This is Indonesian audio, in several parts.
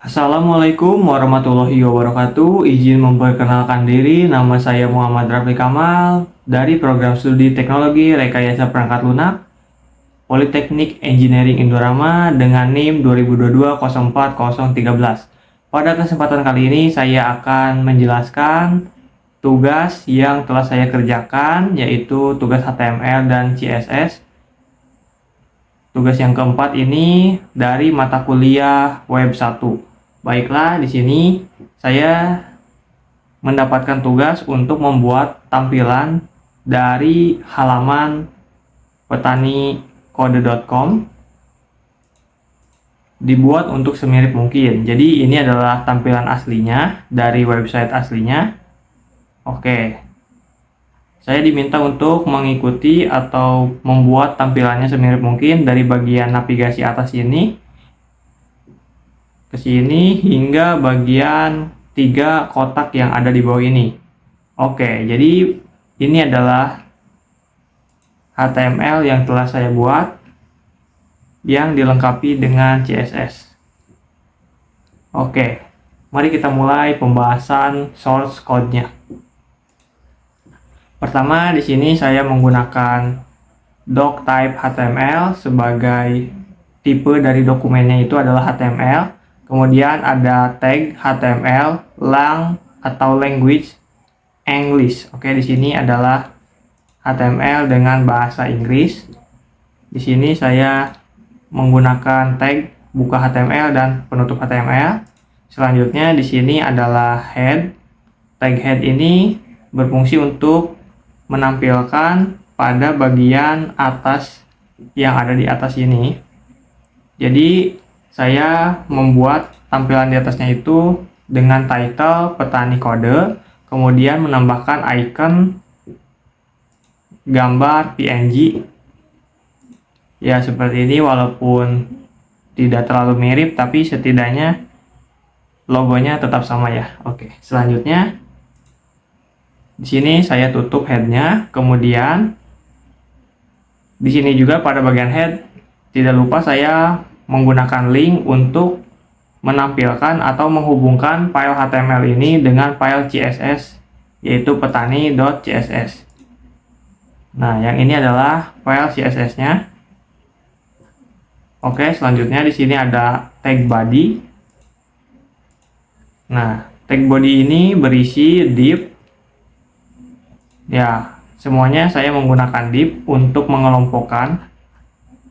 Assalamualaikum warahmatullahi wabarakatuh. Izin memperkenalkan diri, nama saya Muhammad Rafli Kamal dari program studi Teknologi Rekayasa Perangkat Lunak Politeknik Engineering Indorama dengan NIM 2022-04013. Pada kesempatan kali ini saya akan menjelaskan tugas yang telah saya kerjakan, yaitu tugas HTML dan CSS. Tugas yang keempat ini dari mata kuliah Web 1. Baiklah, di sini saya mendapatkan tugas untuk membuat tampilan dari halaman petanikode.com, dibuat untuk semirip mungkin. Jadi ini adalah tampilan aslinya dari website aslinya. Oke. Saya diminta untuk mengikuti atau membuat tampilannya semirip mungkin dari bagian navigasi atas ini ke sini hingga bagian 3 kotak yang ada di bawah ini. Oke, jadi ini adalah HTML yang telah saya buat yang dilengkapi dengan CSS. Oke, mari kita mulai pembahasan source code-nya. Pertama, di sini saya menggunakan doctype HTML sebagai tipe dari dokumennya itu adalah HTML. Kemudian ada tag HTML, lang atau language English. Oke, di sini adalah HTML dengan bahasa Inggris. Di sini saya menggunakan tag buka HTML dan penutup HTML. Selanjutnya di sini adalah head. Tag head ini berfungsi untuk menampilkan pada bagian atas yang ada di atas ini. Jadi saya membuat tampilan di atasnya itu dengan title petani kode, kemudian menambahkan icon gambar PNG. Ya seperti ini, walaupun tidak terlalu mirip tapi setidaknya logonya tetap sama ya. Oke, selanjutnya di sini saya tutup headnya, kemudian di sini juga pada bagian head tidak lupa saya menggunakan link untuk menampilkan atau menghubungkan file HTML ini dengan file CSS, yaitu petani.css. Nah, yang ini adalah file CSS-nya. Oke, selanjutnya di sini ada tag body. Nah, tag body ini berisi div. Ya, semuanya saya menggunakan div untuk mengelompokkan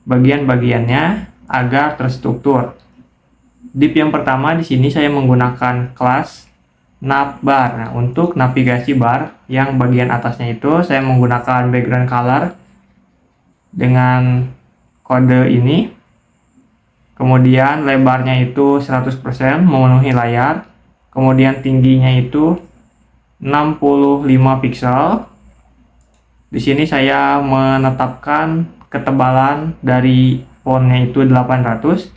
bagian-bagiannya agar terstruktur. Div yang pertama di sini saya menggunakan kelas navbar. Nah, untuk navigasi bar yang bagian atasnya itu saya menggunakan background color dengan kode ini. Kemudian lebarnya itu 100% memenuhi layar. Kemudian tingginya itu 65 pixel. Di sini saya menetapkan ketebalan dari fontnya itu 800.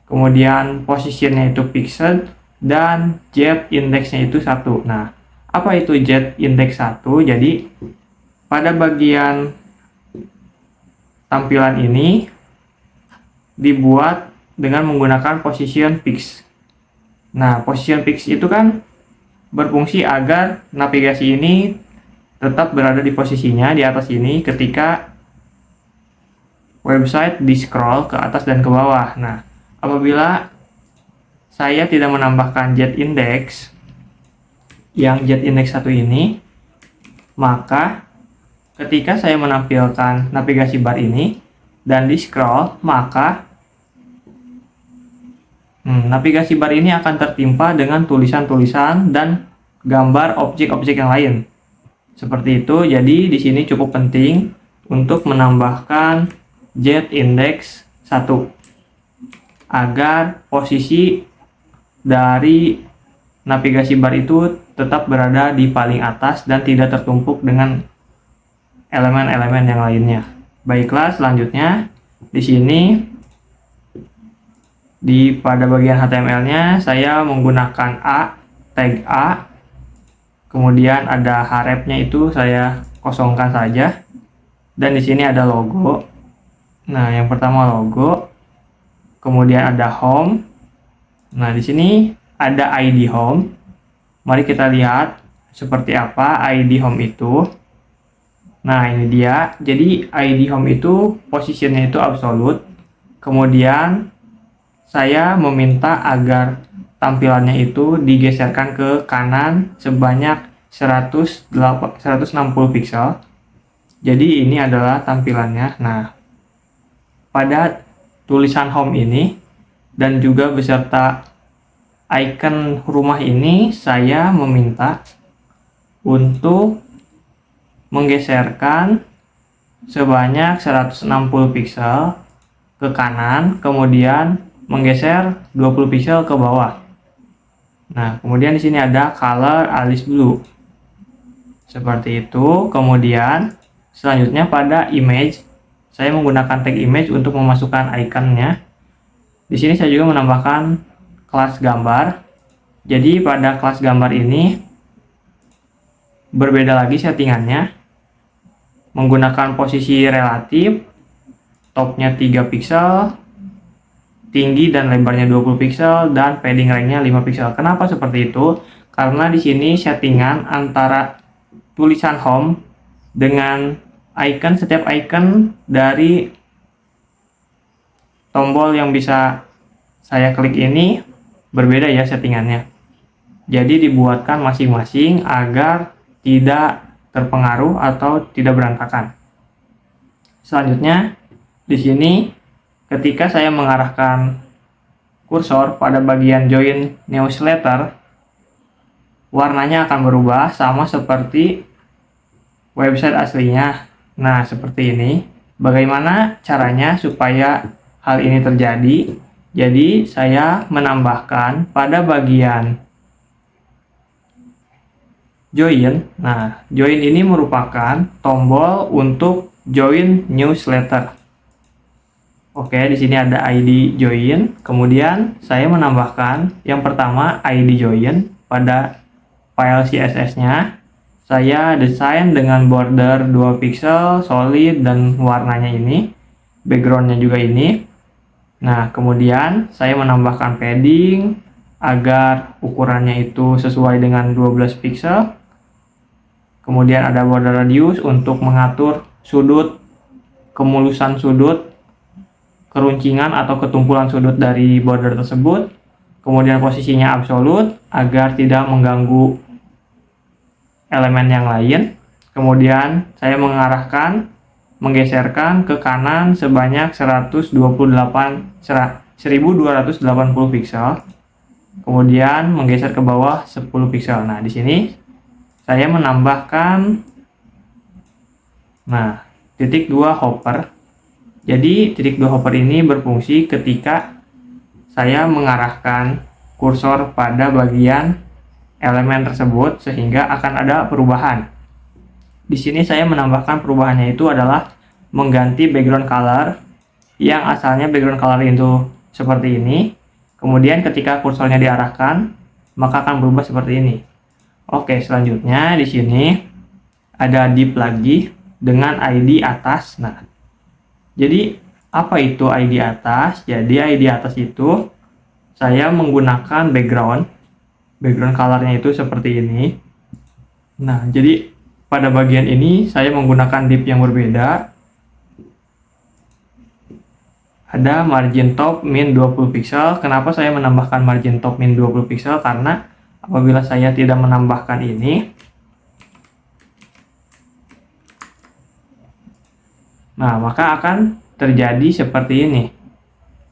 Kemudian positionnya itu pixel dan z indexnya itu 1. Nah, apa itu z index 1? Jadi pada bagian tampilan ini dibuat dengan menggunakan position fix. Nah, position fix itu kan berfungsi agar navigasi ini tetap berada di posisinya di atas ini ketika website di scroll ke atas dan ke bawah. Nah, apabila saya tidak menambahkan z index yang z index 1 ini, maka ketika saya menampilkan navigasi bar ini dan di scroll, maka navigasi bar ini akan tertimpa dengan tulisan-tulisan dan gambar objek-objek yang lain. Seperti itu. Jadi di sini cukup penting untuk menambahkan z index 1 agar posisi dari navigasi bar itu tetap berada di paling atas dan tidak tertumpuk dengan elemen-elemen yang lainnya. Baiklah, selanjutnya di sini pada bagian HTML-nya saya menggunakan tag A. Kemudian ada hrefnya itu saya kosongkan saja. Dan di sini ada logo. Nah, yang pertama logo. Kemudian ada home. Nah, di sini ada ID home. Mari kita lihat seperti apa ID home itu. Nah, ini dia. Jadi ID home itu posisinya itu absolute. Kemudian saya meminta agar tampilannya itu digeserkan ke kanan sebanyak 160 pixel. Jadi ini adalah tampilannya. Nah, pada tulisan home ini dan juga beserta icon rumah ini saya meminta untuk menggeserkan sebanyak 160 pixel ke kanan, kemudian menggeser 20 pixel ke bawah. Nah, kemudian di sini ada color Alice Blue. Seperti itu. Kemudian selanjutnya pada image, saya menggunakan tag image untuk memasukkan ikonnya. Di sini saya juga menambahkan kelas gambar. Jadi pada kelas gambar ini berbeda lagi settingannya. Menggunakan posisi relatif, topnya 3 pixel, tinggi dan lebarnya 20 pixel, dan padding range-nya 5 pixel. Kenapa seperti itu? Karena di sini settingan antara tulisan home dengan icon, setiap icon dari tombol yang bisa saya klik ini berbeda ya settingannya. Jadi dibuatkan masing-masing agar tidak terpengaruh atau tidak berantakan. Selanjutnya di sini ketika saya mengarahkan kursor pada bagian join newsletter, warnanya akan berubah sama seperti website aslinya. Nah, seperti ini. Bagaimana caranya supaya hal ini terjadi? Jadi, saya menambahkan pada bagian join. Nah, join ini merupakan tombol untuk join newsletter. Oke, di sini ada ID join. Kemudian saya menambahkan yang pertama ID join pada file CSS-nya. Saya desain dengan border 2 pixel, solid, dan warnanya ini. Background-nya juga ini. Nah, kemudian saya menambahkan padding agar ukurannya itu sesuai dengan 12 pixel. Kemudian ada border radius untuk mengatur sudut, kemulusan sudut, keruncingan atau ketumpulan sudut dari border tersebut. Kemudian posisinya absolute agar tidak mengganggu elemen yang lain. Kemudian saya menggeserkan ke kanan sebanyak 1280 pixel. Kemudian menggeser ke bawah 10 pixel. Nah, di sini saya menambahkan titik 2 hopper. Jadi titik 2 hopper ini berfungsi ketika saya mengarahkan kursor pada bagian elemen tersebut sehingga akan ada perubahan. Di sini saya menambahkan perubahannya itu adalah mengganti background color yang asalnya background color itu seperti ini. Kemudian ketika kursornya diarahkan, maka akan berubah seperti ini. Oke, selanjutnya di sini ada div lagi dengan ID atas. Nah, jadi apa itu ID atas? Jadi ID atas itu saya menggunakan background colornya itu seperti ini. Nah, jadi pada bagian ini saya menggunakan div yang berbeda. Ada margin top min 20 pixel. Kenapa saya menambahkan margin top min 20 pixel? Karena apabila saya tidak menambahkan ini, nah maka akan terjadi seperti ini.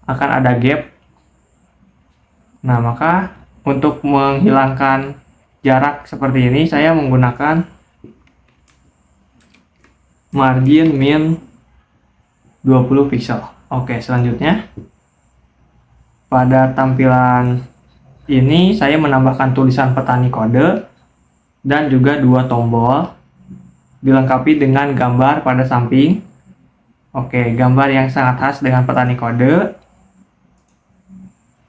Akan ada gap. Nah, maka untuk menghilangkan jarak seperti ini, saya menggunakan margin min 20 pixel. Oke, selanjutnya pada tampilan ini saya menambahkan tulisan petani kode dan juga 2 tombol dilengkapi dengan gambar pada samping. Oke, gambar yang sangat khas dengan petani kode.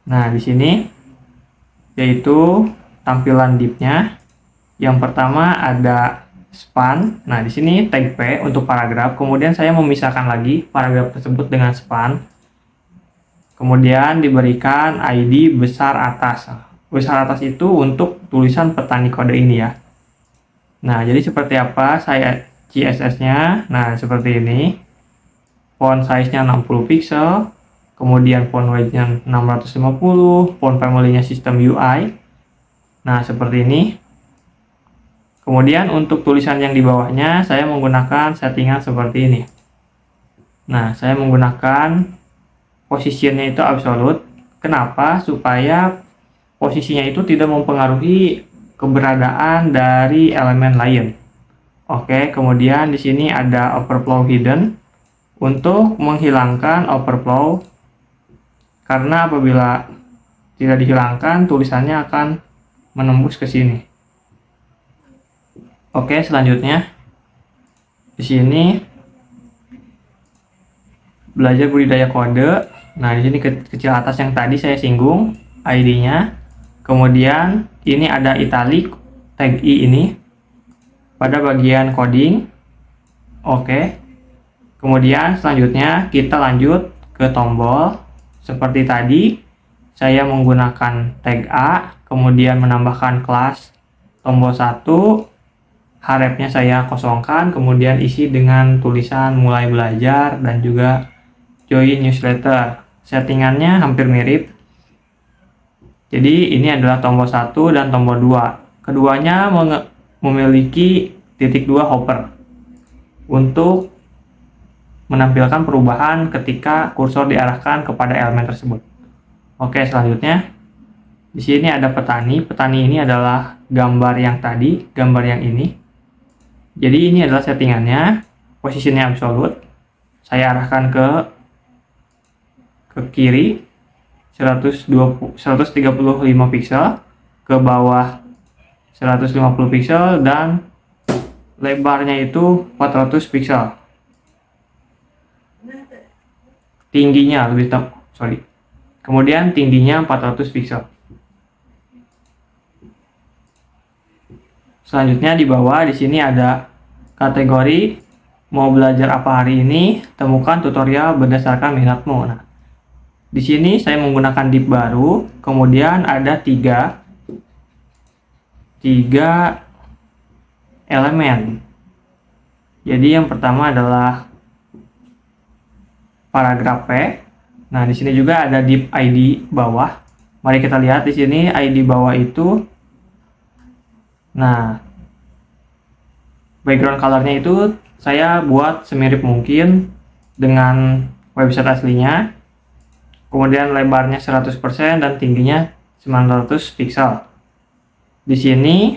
Nah, di sini yaitu tampilan div-nya. Yang pertama ada span. Nah, di sini tag P untuk paragraf. Kemudian saya memisahkan lagi paragraf tersebut dengan span. Kemudian diberikan ID besar atas. Besar atas itu untuk tulisan petani kode ini ya. Nah, jadi seperti apa saya CSS-nya? Nah, seperti ini. Font size-nya 60 pixel. Kemudian font weight-nya 650. Font family-nya sistem UI. Nah, seperti ini. Kemudian untuk tulisan yang di bawahnya, saya menggunakan settingan seperti ini. Nah, saya menggunakan posisinya itu absolute. Kenapa? Supaya posisinya itu tidak mempengaruhi keberadaan dari elemen lain. Oke, kemudian di sini ada overflow hidden untuk menghilangkan overflow, karena apabila tidak dihilangkan tulisannya akan menembus ke sini. Oke, selanjutnya di sini belajar budidaya kode. Nah, di sini kecil atas yang tadi saya singgung ID-nya. Kemudian ini ada italic tag I ini pada bagian coding. Oke. Kemudian selanjutnya kita lanjut ke tombol. Seperti tadi, saya menggunakan tag A, kemudian menambahkan kelas tombol 1, href-nya saya kosongkan, kemudian isi dengan tulisan mulai belajar dan juga join newsletter. Settingannya hampir mirip. Jadi ini adalah tombol 1 dan tombol 2. Keduanya memiliki titik 2 hopper untuk menampilkan perubahan ketika kursor diarahkan kepada elemen tersebut. Oke, selanjutnya di sini ada petani. Petani ini adalah gambar yang tadi, gambar yang ini. Jadi ini adalah settingannya, posisinya absolute. Saya arahkan ke kiri 135 pixel, ke bawah 150 pixel, dan lebarnya itu 400 pixel. Tingginya kemudian tingginya 400 pixel. Selanjutnya di bawah di sini ada kategori mau belajar apa hari ini, temukan tutorial berdasarkan minatmu. Nah, di sini saya menggunakan div baru, kemudian ada tiga elemen. Jadi yang pertama adalah paragraf P. Nah, di sini juga ada div ID bawah. Mari kita lihat di sini ID bawah itu. Nah, background colornya itu saya buat semirip mungkin dengan website aslinya. Kemudian lebarnya 100% dan tingginya 900 pixel. Di sini,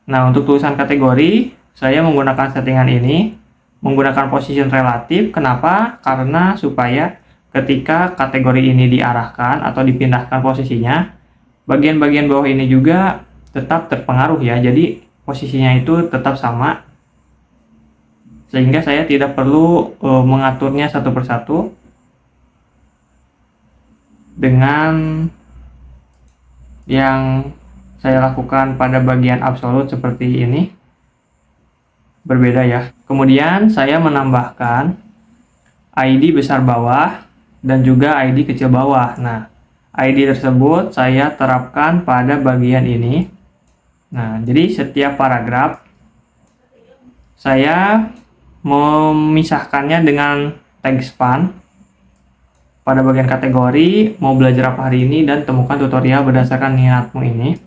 nah untuk tulisan kategori, saya menggunakan settingan ini, menggunakan position relatif. Kenapa? Karena supaya ketika kategori ini diarahkan atau dipindahkan posisinya, bagian-bagian bawah ini juga tetap terpengaruh ya. Jadi posisinya itu tetap sama, sehingga saya tidak perlu mengaturnya satu persatu. Dengan yang saya lakukan pada bagian absolute seperti ini, berbeda ya. Kemudian saya menambahkan ID besar bawah dan juga ID kecil bawah. Nah, ID tersebut saya terapkan pada bagian ini. Nah, jadi setiap paragraf saya memisahkannya dengan tag span. Pada bagian kategori, mau belajar apa hari ini dan temukan tutorial berdasarkan minatmu ini.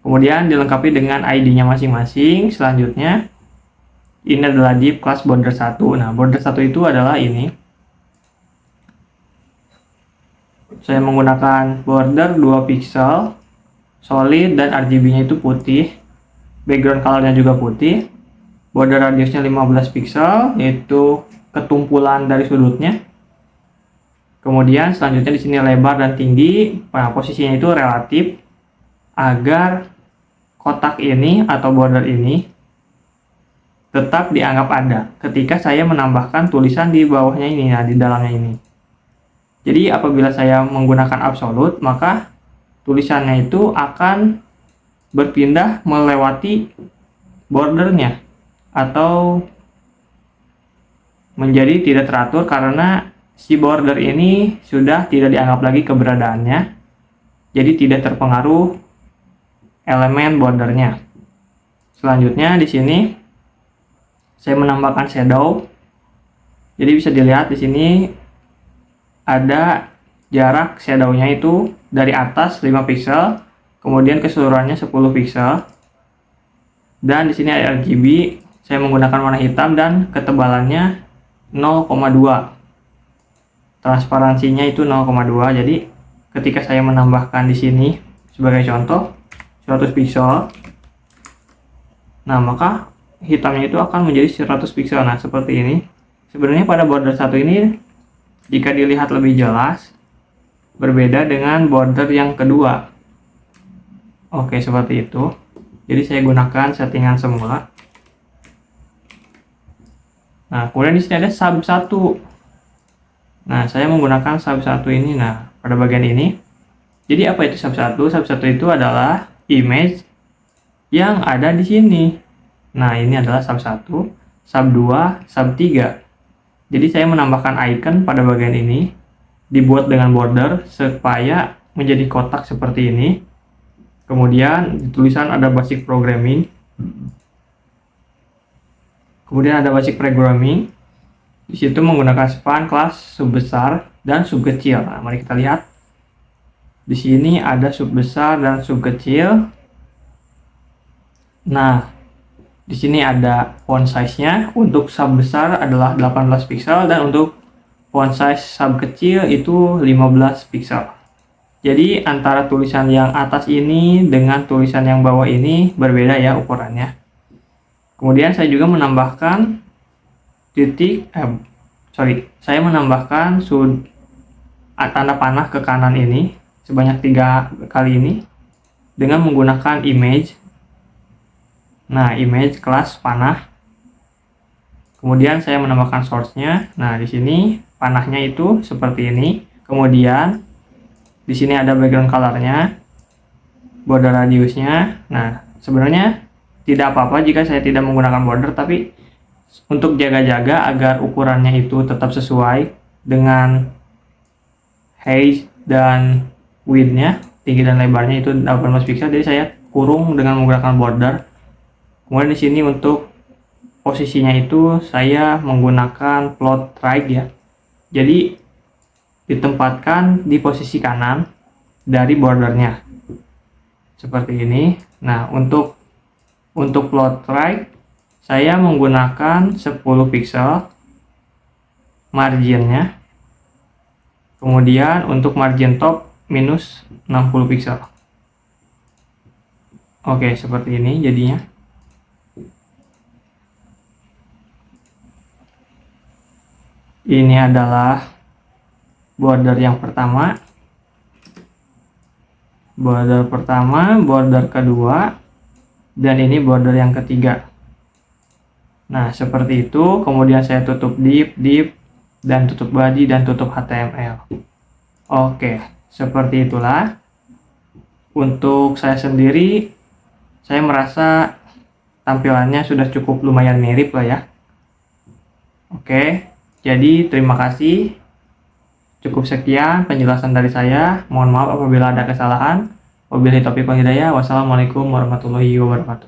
Kemudian dilengkapi dengan ID-nya masing-masing. Selanjutnya, ini adalah div kelas border 1. Nah, border 1 itu adalah ini. Saya menggunakan border 2 pixel, solid, dan RGB-nya itu putih. Background color-nya juga putih. Border radiusnya 15 pixel, yaitu ketumpulan dari sudutnya. Kemudian selanjutnya di sini lebar dan tinggi. Nah, posisinya itu relatif agar kotak ini atau border ini tetap dianggap ada ketika saya menambahkan tulisan di bawahnya ini, nah di dalamnya ini. Jadi apabila saya menggunakan absolute, maka tulisannya itu akan berpindah melewati bordernya atau menjadi tidak teratur karena si border ini sudah tidak dianggap lagi keberadaannya, jadi tidak terpengaruh elemen bordernya. Selanjutnya di sini saya menambahkan shadow. Jadi bisa dilihat di sini ada jarak shadownya itu dari atas 5 pixel, kemudian keseluruhannya 10 pixel. Dan di sini ada RGB, saya menggunakan warna hitam dan ketebalannya 0,2. Transparansinya itu 0,2. Jadi ketika saya menambahkan di sini sebagai contoh 100 pixel, nah maka hitamnya itu akan menjadi 100 pixel. Nah, seperti ini. Sebenarnya pada border satu ini jika dilihat lebih jelas berbeda dengan border yang kedua. Oke, seperti itu. Jadi saya gunakan settingan semula. Nah, kemudian di sini ada sub 1. Nah, saya menggunakan sub 1 ini. Nah, pada bagian ini. Jadi apa itu sub 1? Sub 1 itu adalah image yang ada di sini. Nah, ini adalah sub 1, sub 2, sub 3. Jadi saya menambahkan icon pada bagian ini, dibuat dengan border supaya menjadi kotak seperti ini. Kemudian di tulisan ada basic programming. Kemudian ada basic programming. Di situ menggunakan span, kelas, sub besar, dan sub kecil. Nah, mari kita lihat. Di sini ada sub besar dan sub kecil. Nah, di sini ada font size-nya. Untuk sub besar adalah 18 pixel dan untuk font size sub kecil itu 15 pixel. Jadi antara tulisan yang atas ini dengan tulisan yang bawah ini berbeda ya ukurannya. Kemudian saya juga menambahkan saya menambahkan tanda panah ke kanan ini sebanyak 3 kali ini dengan menggunakan image. Nah, image kelas panah. Kemudian saya menambahkan source-nya. Nah, di sini panahnya itu seperti ini. Kemudian di sini ada background color-nya, border radiusnya. Nah, sebenarnya tidak apa-apa jika saya tidak menggunakan border, tapi untuk jaga-jaga agar ukurannya itu tetap sesuai dengan height dan width-nya, tinggi dan lebarnya itu 18 pixel. Jadi saya kurung dengan menggunakan border. Kemudian di sini untuk posisinya itu saya menggunakan plot right ya. Jadi ditempatkan di posisi kanan dari bordernya. Seperti ini. Nah, untuk plot right saya menggunakan 10 pixel marginnya. Kemudian untuk margin top minus 60 pixel. Oke, seperti ini jadinya. Ini adalah border yang pertama, border kedua, dan ini border yang ketiga. Nah, seperti itu. Kemudian saya tutup div, dan tutup body, dan tutup HTML. Oke, seperti itulah. Untuk saya sendiri, saya merasa tampilannya sudah cukup lumayan mirip lah ya. Oke. Jadi terima kasih. Cukup sekian penjelasan dari saya. Mohon maaf apabila ada kesalahan. Wabillahi taufiq wal hidayah. Wassalamualaikum warahmatullahi wabarakatuh.